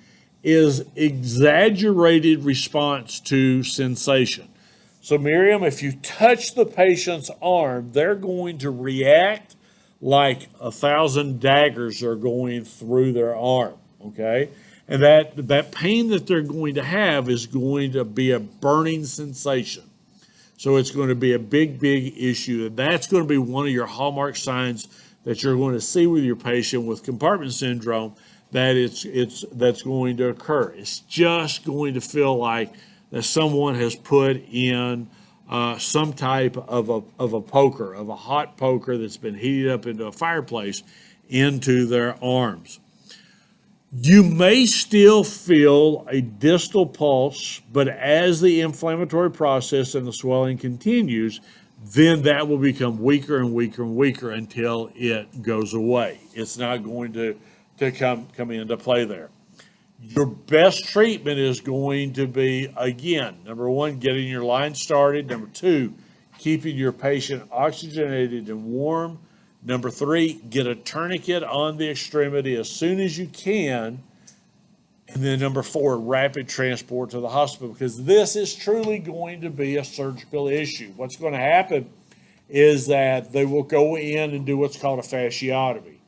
is exaggerated response to sensation. So Miriam, if you touch the patient's arm, they're going to react like 1,000 daggers are going through their arm, okay? And that pain that they're going to have is going to be a burning sensation. So it's going to be a big, big issue. And that's going to be one of your hallmark signs that you're going to see with your patient with compartment syndrome, that that's going to occur. It's just going to feel like that someone has put in some type of a poker, of a hot poker that's been heated up into a fireplace into their arms. You may still feel a distal pulse, but as the inflammatory process and the swelling continues, then that will become weaker and weaker and weaker until it goes away. It's not going to come into play there. Your best treatment is going to be, again, number one, getting your line started. Number two, keeping your patient oxygenated and warm. Number three, get a tourniquet on the extremity as soon as you can. And then number 4, rapid transport to the hospital, because this is truly going to be a surgical issue. What's going to happen is that they will go in and do what's called a fasciotomy.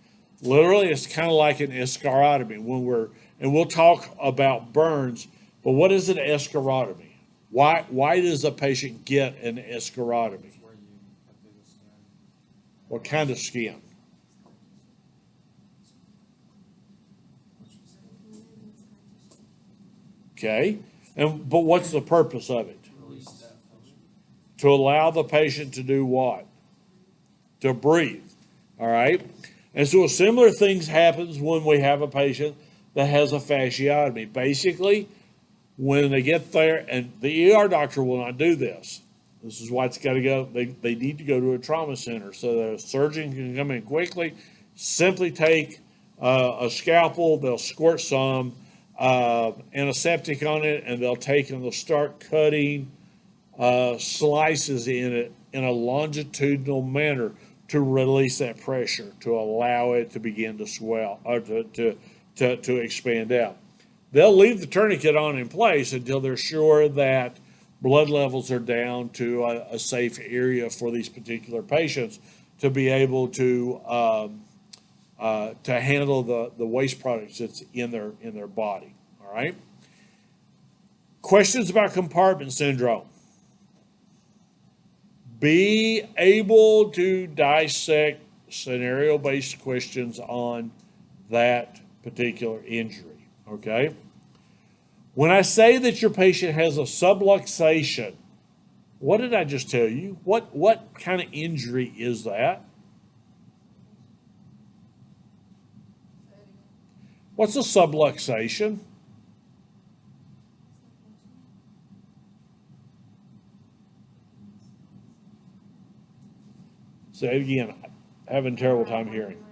Literally, it's kind of like an escharotomy and we'll talk about burns, but what is an escharotomy? Why does a patient get an escharotomy? Where you have bigger skin. What kind of skin? Okay, but what's the purpose of it? Release that function. To allow the patient to do what? To breathe. All right. And so similar things happens when we have a patient that has a fasciotomy. Basically, when they get there, and the ER doctor will not do this. This is why it's got to go. They need to go to a trauma center so that a surgeon can come in quickly, simply take a scalpel, they'll squirt some antiseptic on it, and they'll take and they'll start cutting slices in it in a longitudinal manner to release that pressure, to allow it to begin to swell or to expand out. They'll leave the tourniquet on in place until they're sure that blood levels are down to a safe area for these particular patients to be able to handle the waste products that's in their body. All right. Questions about compartment syndrome. Be able to dissect scenario-based questions on that particular injury, okay? When I say that your patient has a subluxation, what did I just tell you? What kind of injury is that? What's a subluxation? Say it again. Having a terrible time hearing.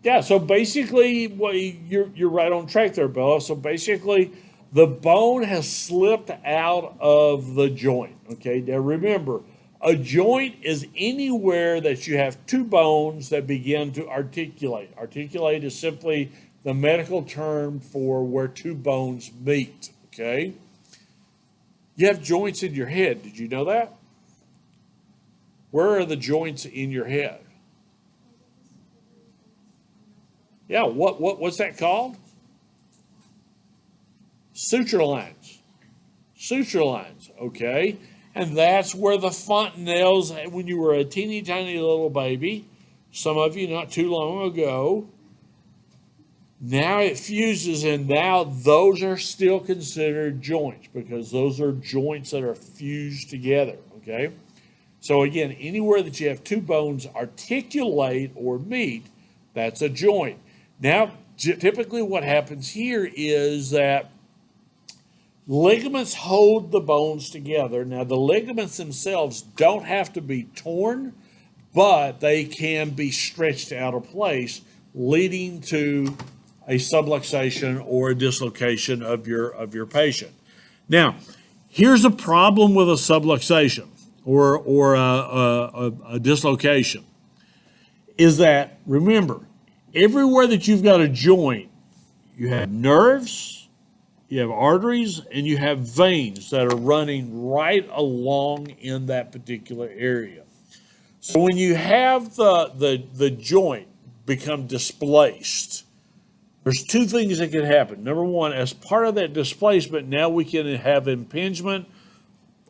Yeah, so basically, well, you're right on track there, Bella. So basically, the bone has slipped out of the joint. Okay, now remember, a joint is anywhere that you have two bones that begin to articulate. Articulate is simply the medical term for where two bones meet. Okay. You have joints in your head. Did you know that? Where are the joints in your head? Yeah, what's that called? Suture lines. Suture lines, okay? And that's where the fontanelles, when you were a teeny tiny little baby, some of you not too long ago, now it fuses, and now those are still considered joints because those are joints that are fused together, okay? So again, anywhere that you have two bones articulate or meet, that's a joint. Now, typically what happens here is that ligaments hold the bones together. Now, the ligaments themselves don't have to be torn, but they can be stretched out of place, leading to a subluxation or a dislocation of your patient. Now, here's a problem with a subluxation or a dislocation, is that, remember, everywhere that you've got a joint, you have nerves, you have arteries, and you have veins that are running right along in that particular area. So when you have the joint become displaced, there's two things that can happen. Number one, as part of that displacement, now we can have impingement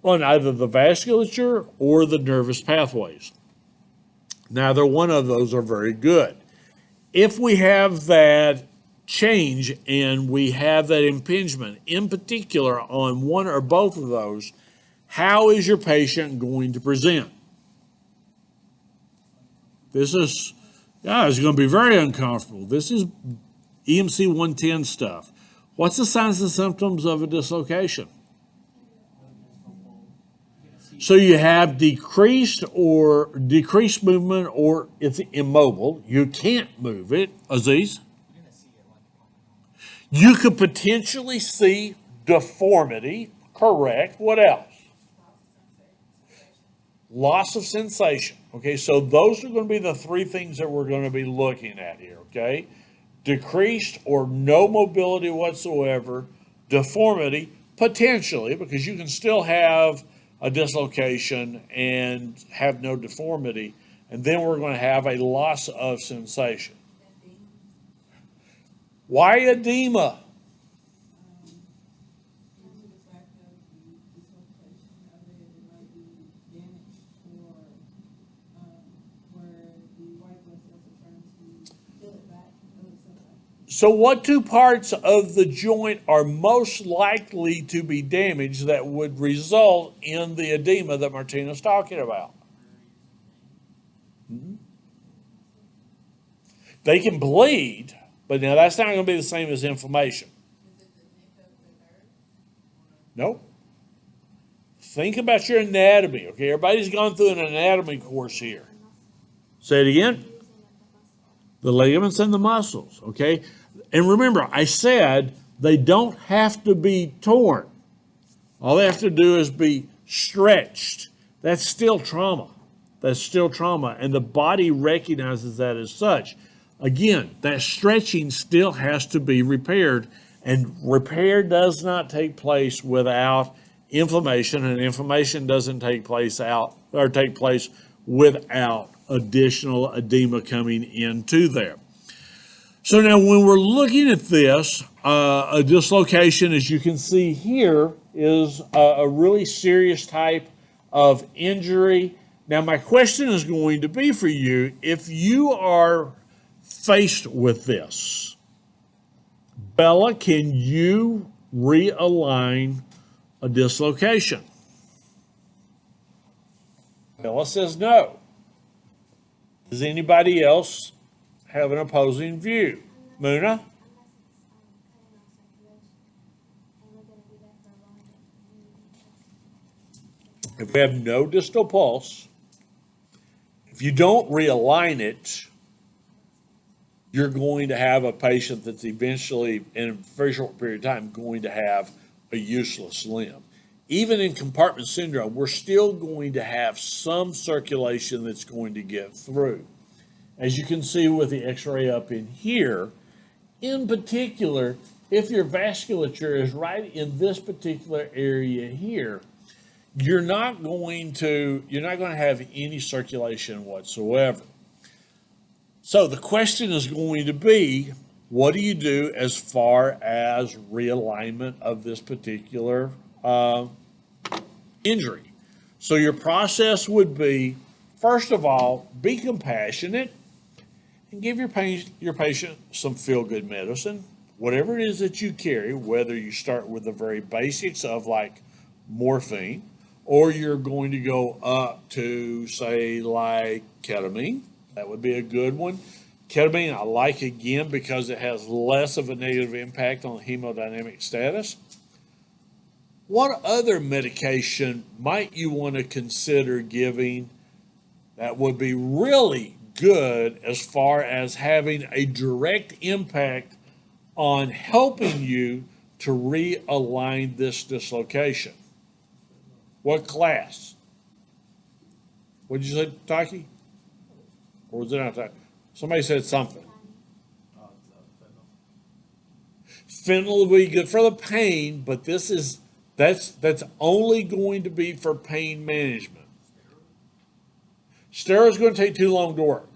on either the vasculature or the nervous pathways. Neither one of those are very good. If we have that change and we have that impingement, in particular on one or both of those, how is your patient going to present? This is, it's going to be very uncomfortable. This is EMC 110 stuff. What's the signs and symptoms of a dislocation? So you have decreased movement, or it's immobile. You can't move it. Aziz? You could potentially see deformity. Correct. What else? loss of sensation. Okay, so those are going to be the three things that we're going to be looking at here. Okay, decreased or no mobility whatsoever, deformity, potentially, because you can still have a dislocation and have no deformity, and then we're going to have a loss of sensation. Why edema? Due to the fact of the dislocation of it might be damaged or, where the white blood cells are trying to fill it back, fill itself back. So, what two parts of the joint are most likely to be damaged that would result in the edema that Martina's talking about? They can bleed, but now that's not going to be the same as inflammation. Is it the neck of the nerve? Nope. Think about your anatomy, okay? Everybody's gone through an anatomy course here. Say it again. The ligaments and the muscles, okay? And remember, I said they don't have to be torn. All they have to do is be stretched. That's still trauma. That's still trauma. And the body recognizes that as such. Again, that stretching still has to be repaired. And repair does not take place without inflammation, and inflammation doesn't take place without additional edema coming into there. So now when we're looking at this, a dislocation, as you can see here, is a really serious type of injury. Now my question is going to be for you, if you are faced with this, Bella, can you realign a dislocation? Bella says no. Does anybody else have an opposing view? Muna? If we have no distal pulse, if you don't realign it, you're going to have a patient that's eventually, in a very short period of time, going to have a useless limb. Even in compartment syndrome, we're still going to have some circulation that's going to get through. As you can see with the x-ray up in here, in particular, if your vasculature is right in this particular area here, you're not going to have any circulation whatsoever. So the question is going to be, what do you do as far as realignment of this particular injury? So your process would be, first of all, be compassionate and give your patient some feel-good medicine, whatever it is that you carry, whether you start with the very basics of like morphine, or you're going to go up to, say, like ketamine. That would be a good one. Ketamine I like again because it has less of a negative impact on the hemodynamic status. What other medication might you want to consider giving that would be really good as far as having a direct impact on helping you to realign this dislocation? What class? What did you say, Taki? Or was it not Taki? Somebody said something. Fentanyl will be good for the pain, but that's only going to be for pain management. Steroid's going to take too long to work.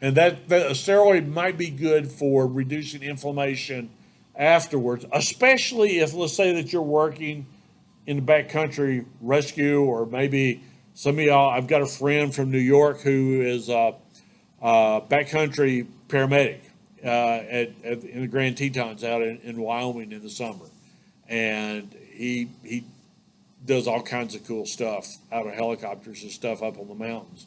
And that a steroid might be good for reducing inflammation afterwards, especially if, let's say that you're working in the backcountry rescue, or maybe some of y'all, I've got a friend from New York who is a backcountry paramedic in the Grand Tetons out in Wyoming in the summer. And he does all kinds of cool stuff out of helicopters and stuff up on the mountains.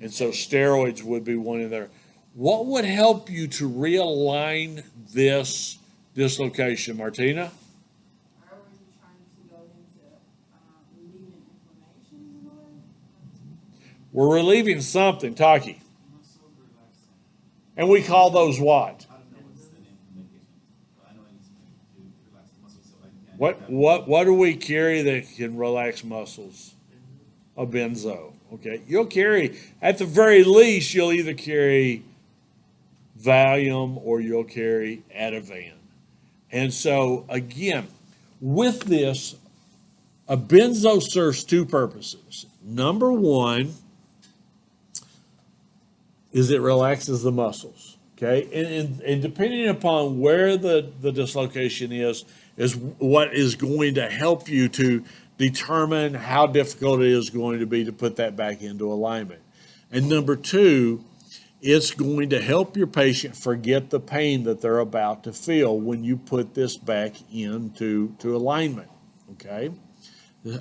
And so steroids would be one in there. What would help you to realign this dislocation, Martina? Or were you trying to go into, relieving inflammation in a way? We're relieving something, Taki. Muscle relaxant. And we call those what? I don't know what's the name of the medication, but I know I need to relax the muscle so I can. What do we carry that can relax muscles? a benzo. Okay, you'll carry, at the very least, you'll either carry Valium or you'll carry Ativan. And so, again, with this, a benzo serves two purposes. Number one is it relaxes the muscles. Okay, and depending upon where the dislocation is what is going to help you to determine how difficult it is going to be to put that back into alignment. And number two, it's going to help your patient forget the pain that they're about to feel when you put this back into alignment. Okay,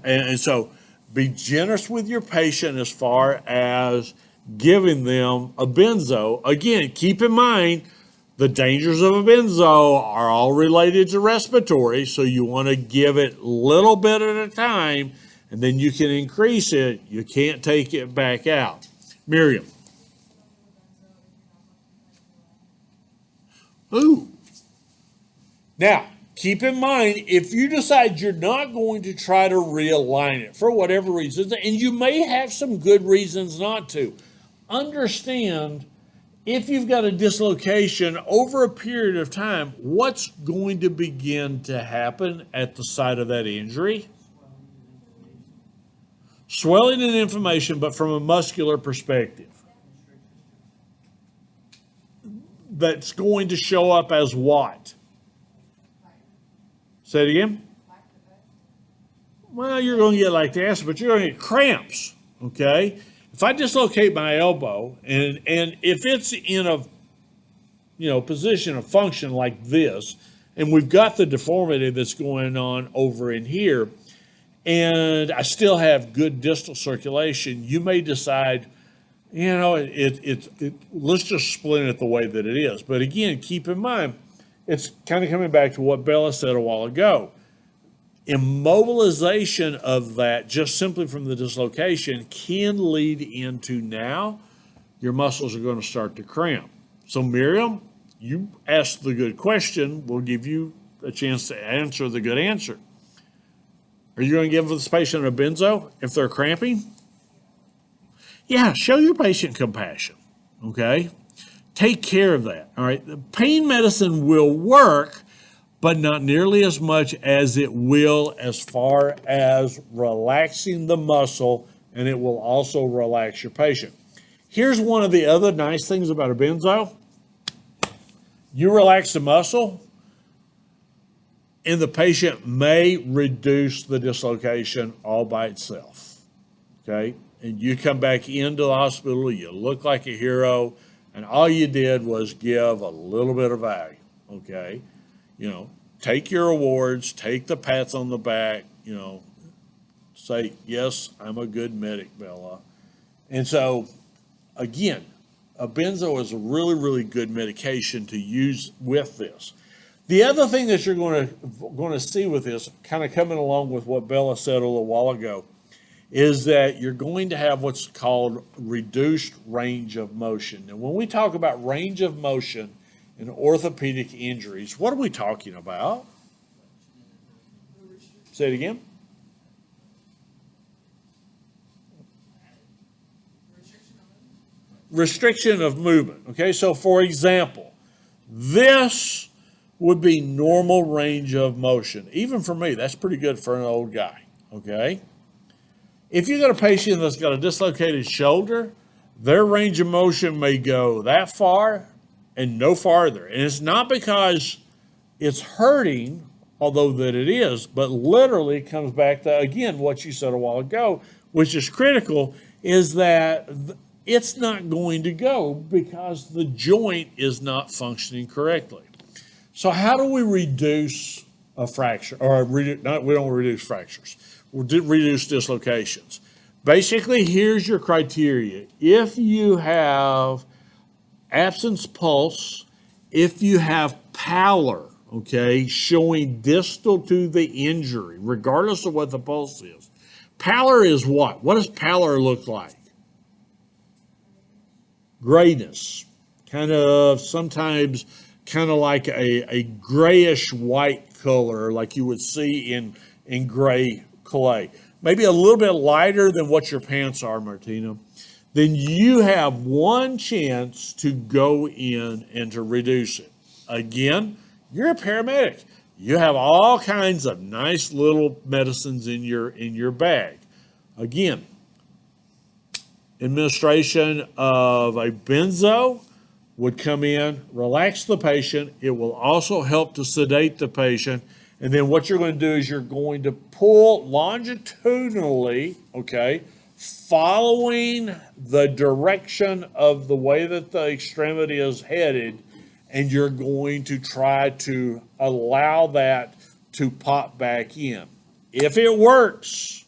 and so be generous with your patient as far as giving them a benzo. Again, keep in mind the dangers of a benzo are all related to respiratory, so you want to give it a little bit at a time, and then you can increase it. You can't take it back out. Miriam. Ooh. Now, keep in mind, if you decide you're not going to try to realign it for whatever reasons, and you may have some good reasons not to, understand if you've got a dislocation over a period of time, what's going to begin to happen at the site of that injury? Swelling and inflammation, but from a muscular perspective. That's going to show up as what? Say it again. Well, you're going to get lactic acid, but you're going to get cramps. Okay. If I dislocate my elbow, and if it's in a position of function like this, and we've got the deformity that's going on over in here, and I still have good distal circulation, you may decide, let's just splint it the way that it is. But again, keep in mind, it's kind of coming back to what Bella said a while ago. Immobilization of that just simply from the dislocation can lead into now your muscles are going to start to cramp. So Miriam, you asked the good question. We'll give you a chance to answer the good answer. Are you going to give this patient a benzo if they're cramping? Yeah, show your patient compassion, okay? Take care of that, all right? The pain medicine will work, but not nearly as much as it will as far as relaxing the muscle, and it will also relax your patient. Here's one of the other nice things about a benzo. You relax the muscle, and the patient may reduce the dislocation all by itself, okay? And you come back into the hospital, you look like a hero, and all you did was give a little bit of value, okay? Take your awards, take the pats on the back, say, yes, I'm a good medic, Bella. And so, again, a benzo is a really, really good medication to use with this. The other thing that you're going to see with this, kind of coming along with what Bella said a little while ago, is that you're going to have what's called reduced range of motion. And when we talk about range of motion in orthopedic injuries, what are we talking about? Say it again. Restriction of movement. Okay, so for example, this would be normal range of motion. Even for me, that's pretty good for an old guy. Okay. If you've got a patient that's got a dislocated shoulder, their range of motion may go that far and no farther. And it's not because it's hurting, although that it is, but literally it comes back to, again, what you said a while ago, which is critical, is that it's not going to go because the joint is not functioning correctly. So how do we reduce a fracture? Or we don't reduce fractures. We reduce dislocations. Basically, here's your criteria. If you have absence pulse, if you have pallor, okay, showing distal to the injury, regardless of what the pulse is. Pallor is what? What does pallor look like? Grayness. Sometimes kind of like a grayish white color like you would see in gray clay. maybe a little bit lighter than what your pants are, Martina, then you have one chance to go in and to reduce it. Again, you're a paramedic. You have all kinds of nice little medicines in your bag. Again, administration of a benzo would come in, relax the patient. It will also help to sedate the patient. And then what you're going to do is you're going to pull longitudinally, okay, following the direction of the way that the extremity is headed, and you're going to try to allow that to pop back in. If it works,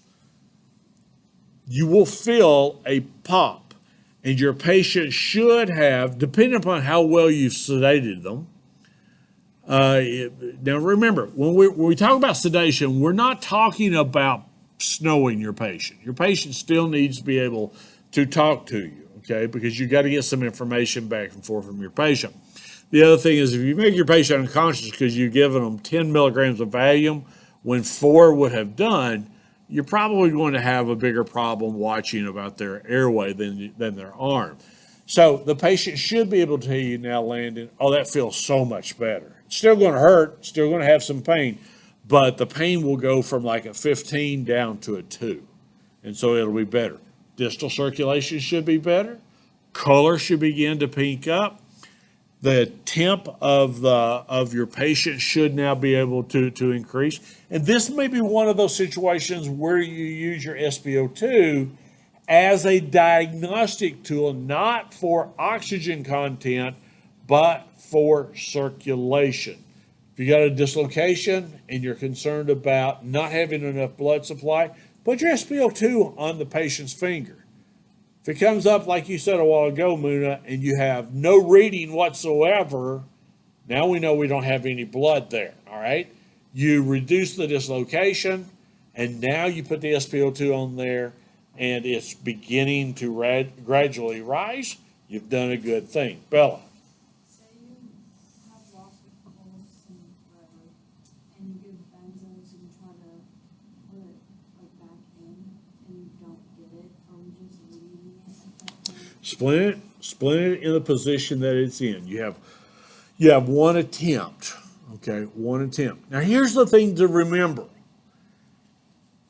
you will feel a pop, and your patient should have, depending upon how well you've sedated them. Now remember, when we talk about sedation, we're not talking about snowing your patient. Your patient still needs to be able to talk to you, okay? Because you got to get some information back and forth from your patient. The other thing is, if you make your patient unconscious because you've given them 10 milligrams of Valium when 4 would have done, you're probably going to have a bigger problem watching about their airway than their arm. So the patient should be able to tell you now, Landon, oh, that feels so much better. It's still going to hurt, still going to have some pain, but the pain will go from like a 15 down to a 2. And so it'll be better. Distal circulation should be better. Color should begin to pink up. The temp of your patient should now be able to increase. And this may be one of those situations where you use your SpO2 as a diagnostic tool, not for oxygen content, but for circulation. If you got a dislocation and you're concerned about not having enough blood supply, put your SpO2 on the patient's finger. If it comes up, like you said a while ago, Muna, and you have no reading whatsoever, now we know we don't have any blood there, all right? You reduce the dislocation, and now you put the SpO2 on there, and it's beginning to gradually rise. You've done a good thing. Bella. Say you have lost your pulse and whatever, and you give benzos and you try to put it like back in, and you don't get it, are we just leaving it at that point? Splint it in the position that it's in. You have one attempt, okay, one attempt. Now here's the thing to remember.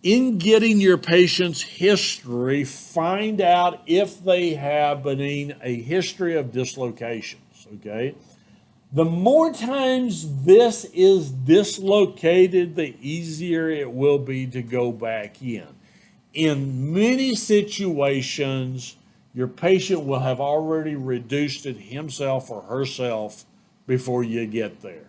In getting your patient's history, find out if they have a history of dislocations, okay? The more times this is dislocated, the easier it will be to go back in. In many situations, your patient will have already reduced it himself or herself before you get there.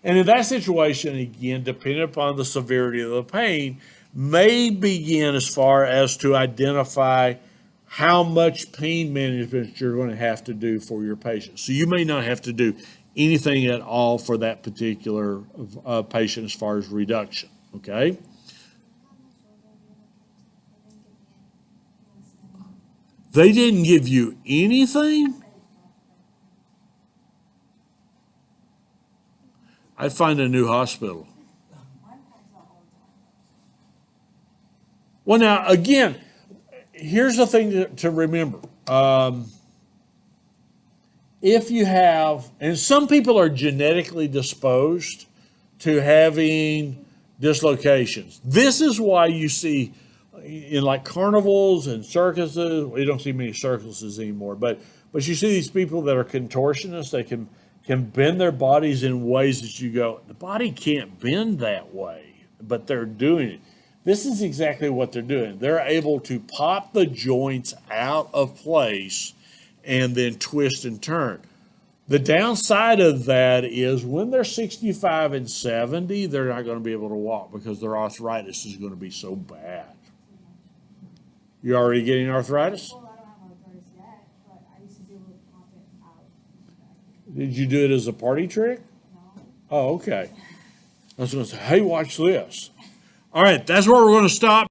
And in that situation, again, depending upon the severity of the pain, may begin as far as to identify how much pain management you're going to have to do for your patient. So you may not have to do anything at all for that particular patient as far as reduction, okay? They didn't give you anything? I'd find a new hospital. Well, now, again, here's the thing to remember. If you have, and some people are genetically disposed to having dislocations. This is why you see in like carnivals and circuses, we don't see many circuses anymore, but you see these people that are contortionists, they can bend their bodies in ways that you go, the body can't bend that way, but they're doing it. This is exactly what they're doing. They're able to pop the joints out of place and then twist and turn. The downside of that is when they're 65 and 70, they're not going to be able to walk because their arthritis is going to be so bad. You already getting arthritis? Well, I don't have arthritis yet, but I used to be able to pop it out. Did you do it as a party trick? No. Oh, okay. I was going to say, hey, watch this. All right, that's where we're going to stop.